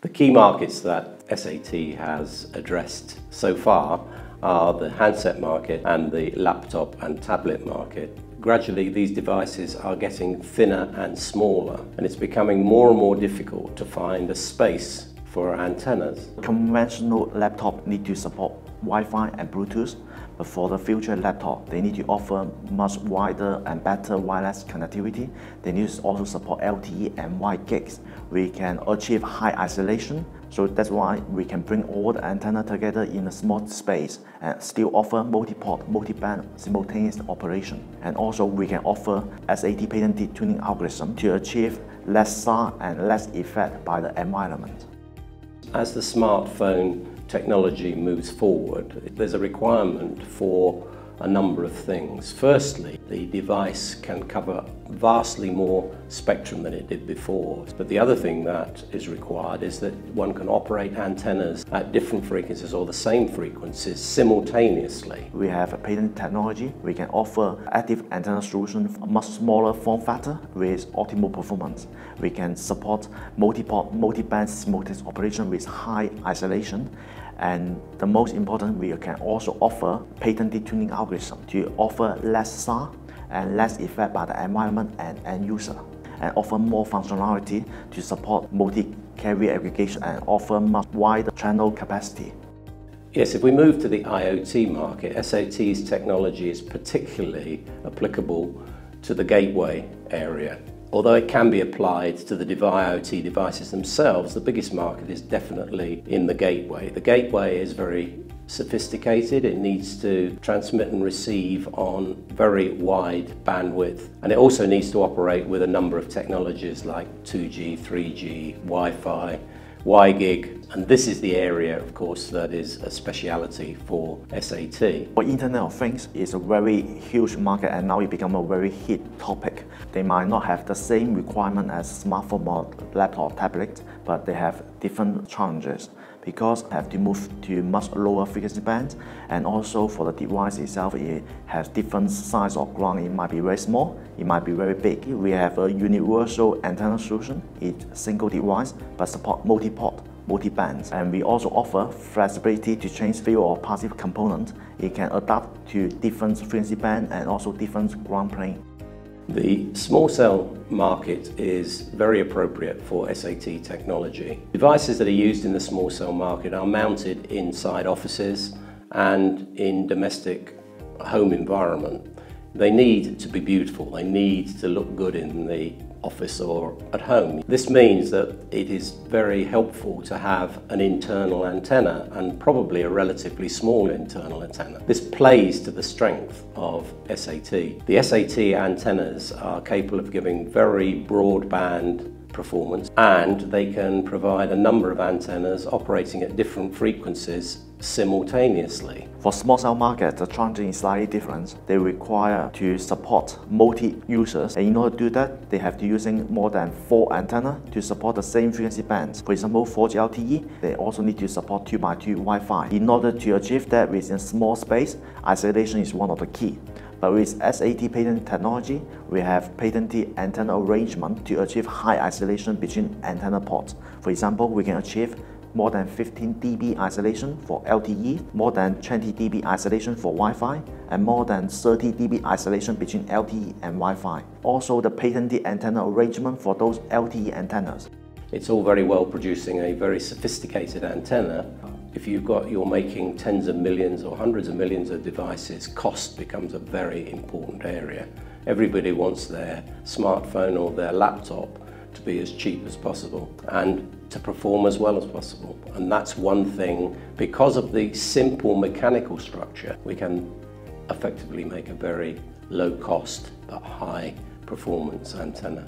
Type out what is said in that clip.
The key markets that SAT has addressed so far are the handset market and the laptop and tablet market. Gradually, these devices are getting thinner and smaller, and it's becoming more and more difficult to find a space for antennas. Conventional laptop need to support Wi-Fi and Bluetooth, but for the future laptop, they need to offer much wider and better wireless connectivity. They need to also support LTE and WiGig. We can achieve high isolation, so that's why we can bring all the antenna together in a small space and still offer multi-port, multi-band simultaneous operation. And also we can offer SAT patented tuning algorithm to achieve less SAR and less effect by the environment. As the smartphone technology moves forward, there's a requirement for a number of things. Firstly, the device can cover vastly more spectrum than it did before. But the other thing that is required is that one can operate antennas at different frequencies or the same frequencies simultaneously. We have a patent technology. We can offer active antenna solution, a much smaller form factor with optimal performance. We can support multi-port, multi-band simultaneous operation with high isolation. And the most important, we can also offer patented tuning algorithm to offer less SAR and less effect by the environment and end user, and offer more functionality to support multi-carrier aggregation and offer much wider channel capacity. Yes, if we move to the IoT market, SAT's technology is particularly applicable to the gateway area. Although it can be applied to the IoT devices themselves, the biggest market is definitely in the gateway. The gateway is very sophisticated. It needs to transmit and receive on very wide bandwidth, and it also needs to operate with a number of technologies like 2G, 3G, Wi-Fi, WiGig, and this is the area, of course, that is a speciality for SAT. For Internet of Things is a very huge market, and now it becomes a very hit topic. They might not have the same requirement as smartphone or laptop or tablet, but they have different challenges because they have to move to much lower frequency bands, and also for the device itself, it has different size of ground. It might be very small, it might be very big. We have a universal antenna solution. It's a single device but support multi-port, multi-bands, and we also offer flexibility to change field or passive component. It can adapt to different frequency band and also different ground plane. The small cell market is very appropriate for SAT technology. Devices that are used in the small cell market are mounted inside offices and in domestic home environment. They need to be beautiful, they need to look good in the office or at home. This means that it is very helpful to have an internal antenna, and probably a relatively small internal antenna. This plays to the strength of SAT. The SAT antennas are capable of giving very broadband performance, and they can provide a number of antennas operating at different frequencies simultaneously. For small cell market, the challenge is slightly different. They require to support multi-users, and in order to do that, they have to using more than 4 antennas to support the same frequency bands. For example, 4G LTE, they also need to support 2x2 Wi-Fi. In order to achieve that within small space, isolation is one of the key. But with SAT patent technology, we have patented antenna arrangement to achieve high isolation between antenna ports. For example, we can achieve more than 15 dB isolation for LTE, more than 20 dB isolation for Wi-Fi, and more than 30 dB isolation between LTE and Wi-Fi. Also, the patented antenna arrangement for those LTE antennas. It's all very well producing a very sophisticated antenna. If you're making tens of millions or hundreds of millions of devices, cost becomes a very important area. Everybody wants their smartphone or their laptop to be as cheap as possible and to perform as well as possible. And that's one thing, because of the simple mechanical structure, we can effectively make a very low cost but high performance antenna.